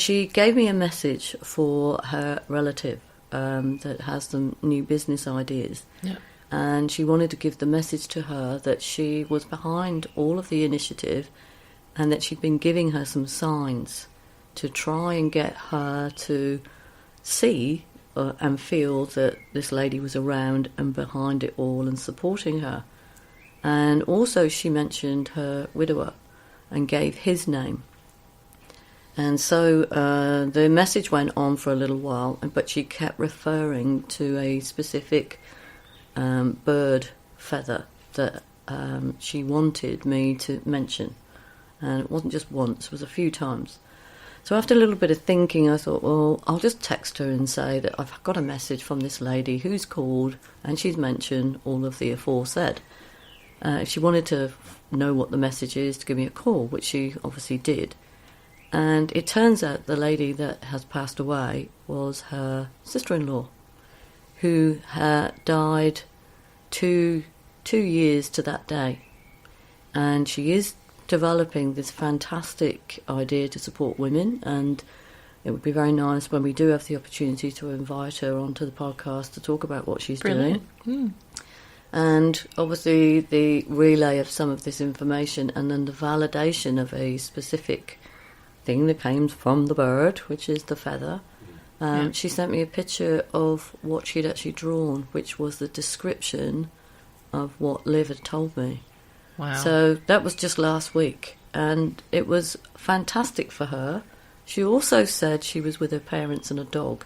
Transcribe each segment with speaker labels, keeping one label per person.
Speaker 1: she gave me a message for her relative that has some new business ideas.
Speaker 2: Yeah.
Speaker 1: And she wanted to give the message to her that she was behind all of the initiative and that she'd been giving her some signs to try and get her to see and feel that this lady was around and behind it all and supporting her. And also she mentioned her widower and gave his name. And so the message went on for a little while, but she kept referring to a specific bird feather that she wanted me to mention. And it wasn't just once, it was a few times. So after a little bit of thinking, I thought, well, I'll just text her and say that I've got a message from this lady who's called, and she's mentioned all of the aforesaid. If she wanted to know what the message is, to give me a call, which she obviously did. And it turns out the lady that has passed away was her sister-in-law, who died two years to that day. And she is developing this fantastic idea to support women, and it would be very nice when we do have the opportunity to invite her onto the podcast to talk about what she's doing. And obviously the relay of some of this information and then the validation of a specific thing that came from the bird, which is the feather. She sent me a picture of what she'd actually drawn, which was the description of what Liv had told me.
Speaker 2: Wow.
Speaker 1: So that was just last week, and it was fantastic for her. She also said she was with her parents and a dog,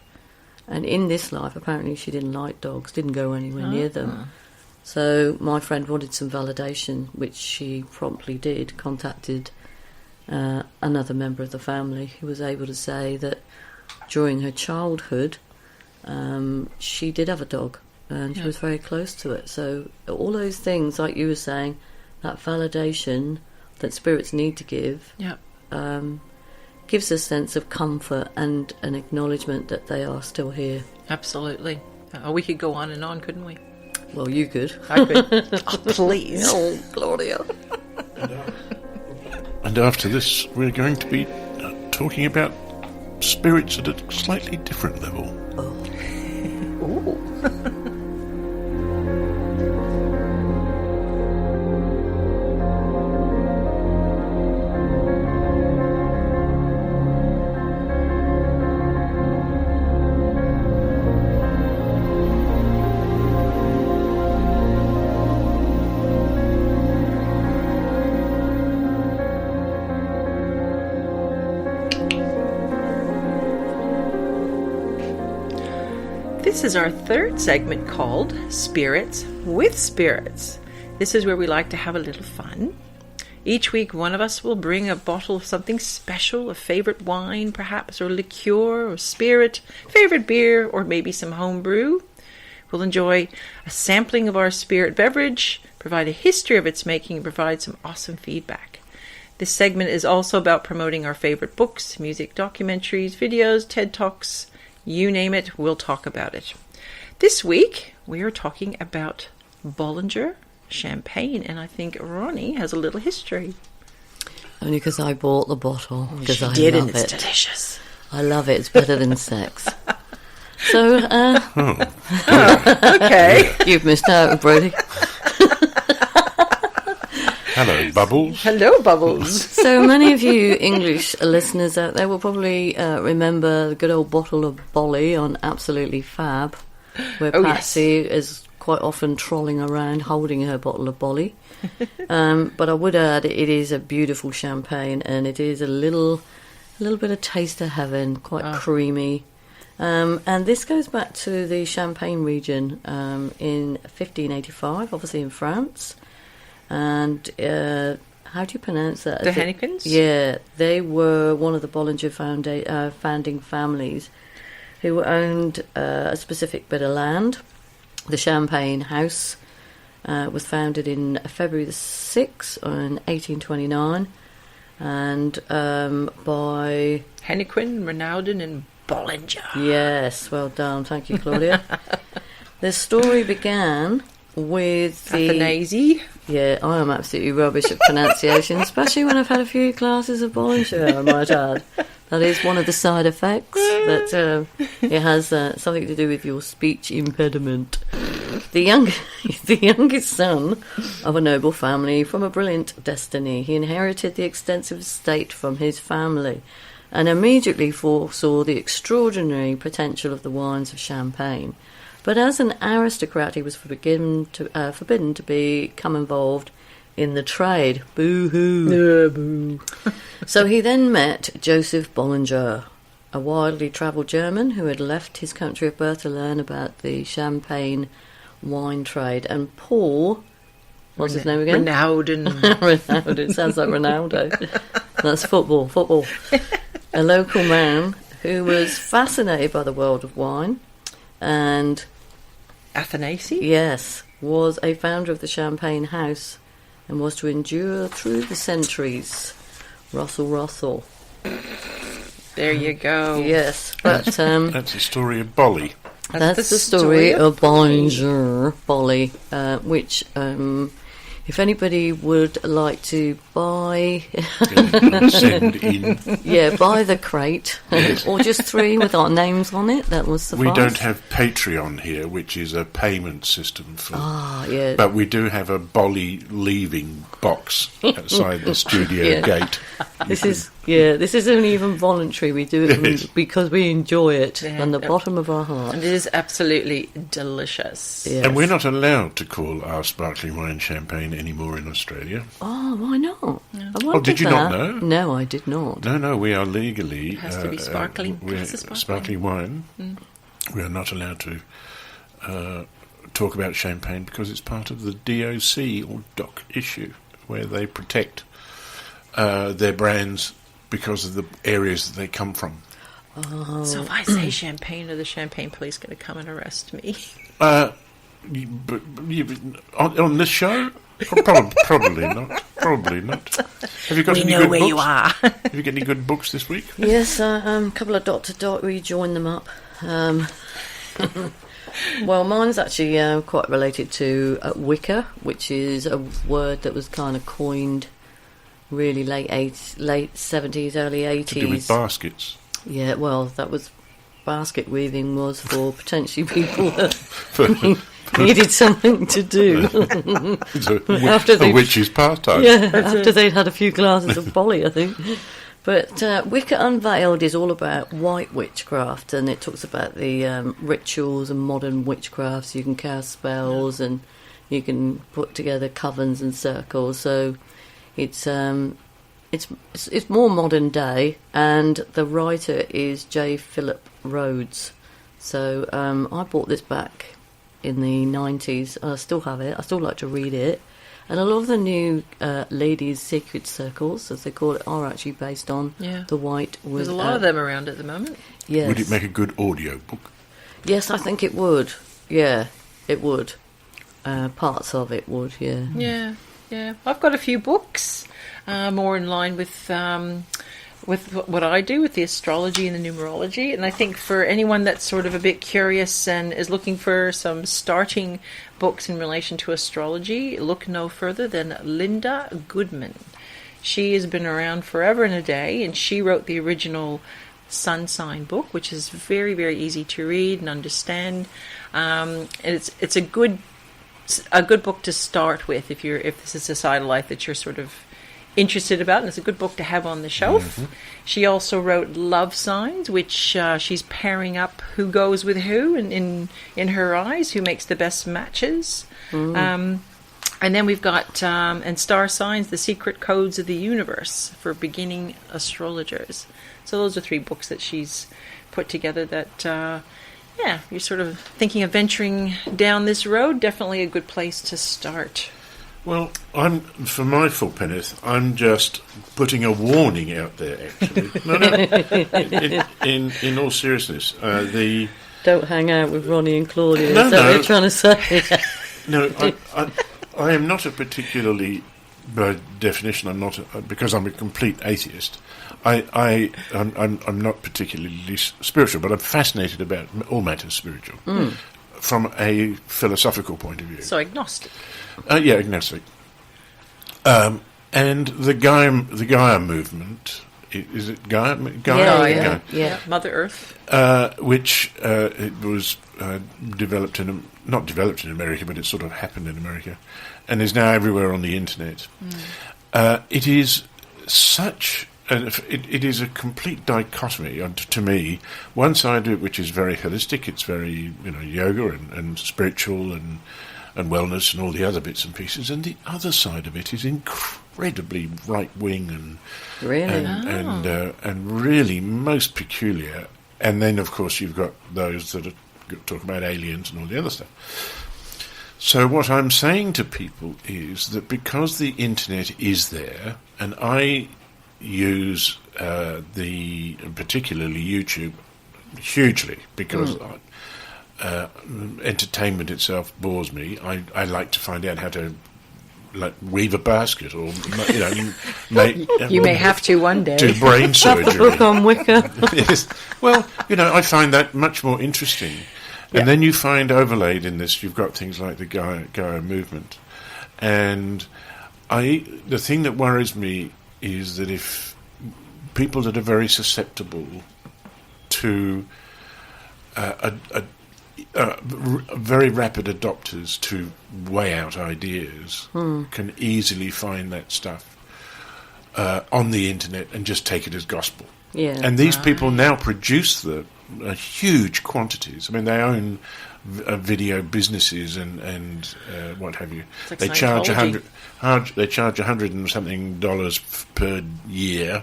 Speaker 1: and in this life apparently she didn't like dogs, didn't go anywhere near them. So my friend wanted some validation, which she promptly did, contacted another member of the family who was able to say that during her childhood she did have a dog, and she was very close to it. So all those things, like you were saying, that validation that spirits need to give gives a sense of comfort and an acknowledgement that they are still here.
Speaker 2: Absolutely. We could go on and on, couldn't we?
Speaker 1: Well, you could.
Speaker 2: I could. Oh, please.
Speaker 1: Oh, Claudia.
Speaker 3: And after this, we're going to be talking about spirits at a slightly different level.
Speaker 2: Ooh. This is our third segment called Spirits with Spirits. This is where we like to have a little fun. Each week one of us will bring a bottle of something special, a favorite wine perhaps, or liqueur, or spirit, favorite beer, or maybe some home brew. We'll enjoy a sampling of our spirit beverage, provide a history of its making, and provide some awesome feedback. This segment is also about promoting our favorite books, music, documentaries, videos, TED Talks. You name it, we'll talk about it. This week, we are talking about Bollinger Champagne, and I think Ronnie has a little history.
Speaker 1: Only because I bought the bottle. Because I
Speaker 2: did,
Speaker 1: love
Speaker 2: and it's
Speaker 1: it.
Speaker 2: delicious.
Speaker 1: I love it. It's better than sex. So,
Speaker 2: Okay.
Speaker 1: You've missed out, Brody.
Speaker 3: Hello, Bubbles.
Speaker 2: Hello, Bubbles.
Speaker 1: So many of you English listeners out there will probably remember the good old bottle of Bolly on Absolutely Fab, where Patsy is quite often trolling around holding her bottle of Bolly. But I would add it is a beautiful champagne, and it is a little bit of taste of heaven, quite creamy. And this goes back to the Champagne region in 1585, obviously in France. And how do you pronounce that?
Speaker 2: The Hennequins?
Speaker 1: Yeah, they were one of the Bollinger founding families who owned a specific bit of land. The Champagne House was founded in February the 6th in 1829, and by
Speaker 2: Hennequin, Renaudin, and Bollinger.
Speaker 1: Yes, well done, thank you, Claudia. The story began with the
Speaker 2: Athanasi.
Speaker 1: Yeah, I am absolutely rubbish at pronunciation, especially when I've had a few glasses of Bollinger, I might add. That is one of the side effects. That it has something to do with your speech impediment. The youngest son of a noble family from a brilliant destiny, he inherited the extensive estate from his family, and immediately foresaw the extraordinary potential of the wines of Champagne. But as an aristocrat, he was forbidden to become involved in the trade. Boo-hoo. Boo. So he then met Joseph Bollinger, a widely travelled German who had left his country of birth to learn about the Champagne wine trade. And Paul, what's his name again?
Speaker 2: Ronaldo.
Speaker 1: Ronaldo. It sounds like Ronaldo. That's football. A local man who was fascinated by the world of wine and...
Speaker 2: Athanasi?
Speaker 1: Yes, was a founder of the Champagne House and was to endure through the centuries. Russell.
Speaker 2: There you go.
Speaker 1: Yes, but...
Speaker 3: that's the story of Bolly.
Speaker 1: That's the story of Bollinger, which... if anybody would like to buy...
Speaker 3: send in.
Speaker 1: Yeah, buy the crate.
Speaker 3: Yes.
Speaker 1: Or just 3 with our names on it. That was suffice.
Speaker 3: We don't have Patreon here, which is a payment system for...
Speaker 1: yeah.
Speaker 3: But we do have a Bolly leaving box outside the studio gate.
Speaker 1: This isn't even voluntary. We do it because we enjoy it from the bottom of our heart.
Speaker 2: And it is absolutely delicious.
Speaker 1: Yes.
Speaker 3: And we're not allowed to call our sparkling wine champagne anymore in Australia.
Speaker 1: Oh, why not?
Speaker 2: Yeah.
Speaker 3: Oh, did you not know?
Speaker 1: No, I did not.
Speaker 3: No, we are legally...
Speaker 2: It has to be sparkling.
Speaker 3: Sparkling wine. We are not allowed to talk about champagne because it's part of the DOC, or DOC issue, where they protect their brands because of the areas that they come from.
Speaker 2: Oh. So if I say champagne, are the champagne police going to come and arrest me?
Speaker 3: On this show? Probably not. Probably not. Have you got
Speaker 2: we
Speaker 3: any
Speaker 2: know
Speaker 3: good
Speaker 2: where
Speaker 3: books?
Speaker 2: you are.
Speaker 3: Have you got any good books this week?
Speaker 1: Yes, a couple of dot to dot. We joined them up. Well, mine's actually quite related to Wicca, which is a word that was kind of coined really late 70s, early 80s.
Speaker 3: To do with baskets.
Speaker 1: Yeah, well, that was... Basket weaving was for potentially people that needed something to do.
Speaker 3: A witch's pastime.
Speaker 1: Yeah, after they'd had a few glasses of Bolly, I think. But Wicca Unveiled is all about white witchcraft, and it talks about the rituals and modern witchcrafts. You can cast spells and you can put together covens and circles. So it's more modern day, and the writer is J. Philip Rhodes. So I bought this back in the 90s. I still have it. I still like to read it. And a lot of the new ladies' secret circles, as they call it, are actually based on the white.
Speaker 2: There's a lot of them around at the moment.
Speaker 1: Yes.
Speaker 3: Would it make a good audio book?
Speaker 1: Yes, I think it would. Yeah, it would. Parts of it would, yeah.
Speaker 2: Yeah. I've got a few books, more in line with what I do with the astrology and the numerology. And I think for anyone that's sort of a bit curious and is looking for some starting books in relation to astrology, look no further than Linda Goodman. She has been around forever and a day, and she wrote the original sun sign book, which is very, very easy to read and understand. And it's a good book to start with if this is a side of life that you're sort of interested about, and it's a good book to have on the shelf. Mm-hmm. She also wrote Love Signs, which she's pairing up who goes with who in her eyes, who makes the best matches. And then we've got and Star Signs, The Secret Codes of the Universe for beginning astrologers. So those are 3 books that she's put together that you're sort of thinking of venturing down this road. Definitely a good place to start.
Speaker 3: Well, for my full penneth, I'm just putting a warning out there, actually. No. In all seriousness,
Speaker 1: Don't hang out with Ronnie and Claudia, is that what you're trying to say?
Speaker 3: No, I am not a particularly, by definition, I'm not, because I'm a complete atheist, I'm not particularly spiritual, but I'm fascinated about all matters spiritual. From a philosophical point of view.
Speaker 2: So agnostic.
Speaker 3: Agnostic. And the Gaia movement is it Gaia?
Speaker 1: Yeah.
Speaker 2: Mother Earth.
Speaker 3: Which it was not developed in America, but it sort of happened in America, and is now everywhere on the internet. It is such. It is a complete dichotomy to me. One side of it, which is very holistic, it's very yoga and spiritual and wellness and all the other bits and pieces, and the other side of it is incredibly right wing and really most peculiar. And then, of course, you've got those that talk about aliens and all the other stuff. So what I'm saying to people is that because the internet is there, and I use particularly YouTube hugely because entertainment itself bores me. I like to find out how to weave a basket, or
Speaker 2: you may have to one day
Speaker 3: do brain surgery.
Speaker 1: Book on Wicker.
Speaker 3: Yes. Well, I find that much more interesting. And then you find overlaid in this, you've got things like the Gaia movement, and the thing that worries me is that if people that are very susceptible to very rapid adopters to weigh out ideas can easily find that stuff on the internet and just take it as gospel.
Speaker 1: Yeah.
Speaker 3: And these people now produce huge quantities. I mean, they own video businesses and what have you.
Speaker 2: Like
Speaker 3: they charge $100 and something per year.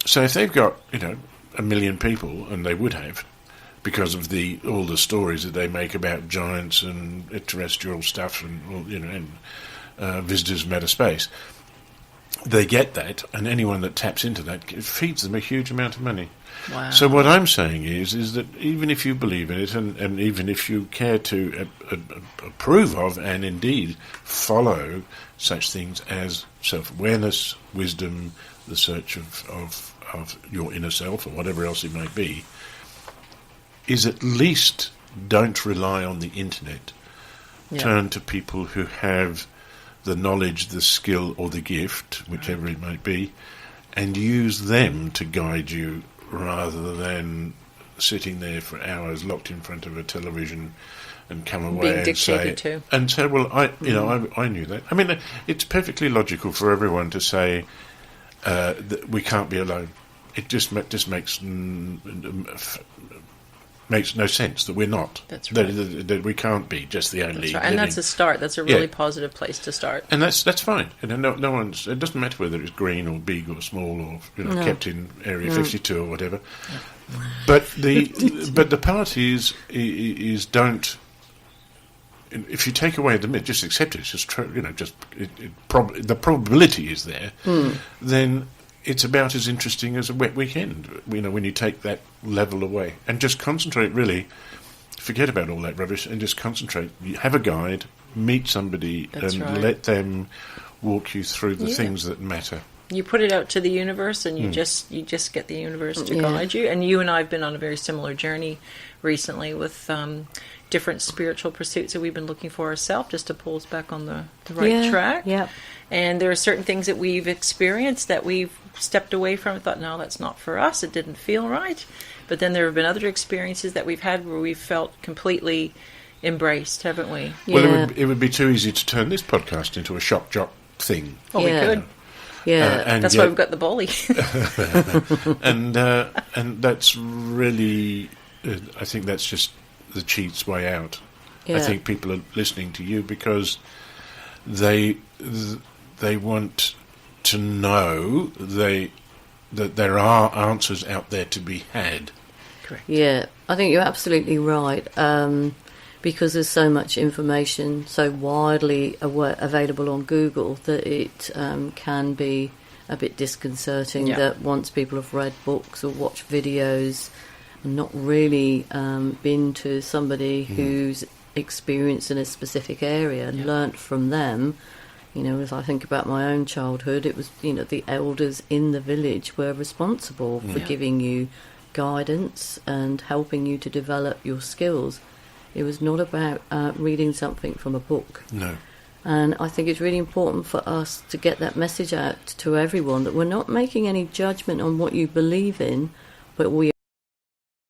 Speaker 3: So if they've got 1 million people, and they would have, because of all the stories that they make about giants and terrestrial stuff and visitors from outer space, they get that, and anyone that taps into that, it feeds them a huge amount of money.
Speaker 2: Wow.
Speaker 3: So what I'm saying is that even if you believe in it, and even if you care to approve of and indeed follow such things as self-awareness, wisdom, the search of your inner self, or whatever else it might be, is at least don't rely on the internet. Yeah. Turn to people who have the knowledge, the skill, or the gift, whichever it might be, and use them to guide you, rather than sitting there for hours locked in front of a television and come away and say, well, I knew that. I mean, it's perfectly logical for everyone to say that we can't be alone. It just makes no sense that we're not.
Speaker 2: That's right.
Speaker 3: That we can't be just the only.
Speaker 2: That's right. And that's a start. That's a really positive place to start.
Speaker 3: And that's fine. No one's. It doesn't matter whether it's green or big or small or kept in Area 52 or whatever. Yeah. But the part is don't. If you take away the myth, just accept it. It's just true. The probability is there. Then it's about as interesting as a wet weekend, when you take that level away. And just concentrate, really, forget about all that rubbish, and just concentrate. You have a guide, meet somebody, let them walk you through the things that matter.
Speaker 2: You put it out to the universe, and you just get the universe to guide you. And you and I have been on a very similar journey recently with different spiritual pursuits that we've been looking for ourselves, just to pull us back on the right track.
Speaker 1: Yeah.
Speaker 2: And there are certain things that we've experienced that we've stepped away from and thought, no, that's not for us. It didn't feel right. But then there have been other experiences that we've had where we've felt completely embraced, haven't we?
Speaker 1: Yeah.
Speaker 3: Well, it would be too easy to turn this podcast into a shock jock thing.
Speaker 2: Oh, we could.
Speaker 1: Yeah,
Speaker 2: that's why we've got the Bolly.
Speaker 3: and that's really, I think that's just the cheat's way out. Yeah. I think people are listening to you because they want to know that there are answers out there to be had.
Speaker 2: Correct.
Speaker 1: Yeah, I think you're absolutely right. Because there's so much information so widely available on Google that it can be a bit disconcerting that once people have read books or watched videos and not really been to somebody who's experienced in a specific area and learnt from them. As I think about my own childhood, it was, the elders in the village were responsible for giving you guidance and helping you to develop your skills. It was not about reading something from a book.
Speaker 3: No.
Speaker 1: And I think it's really important for us to get that message out to everyone that we're not making any judgment on what you believe in, but we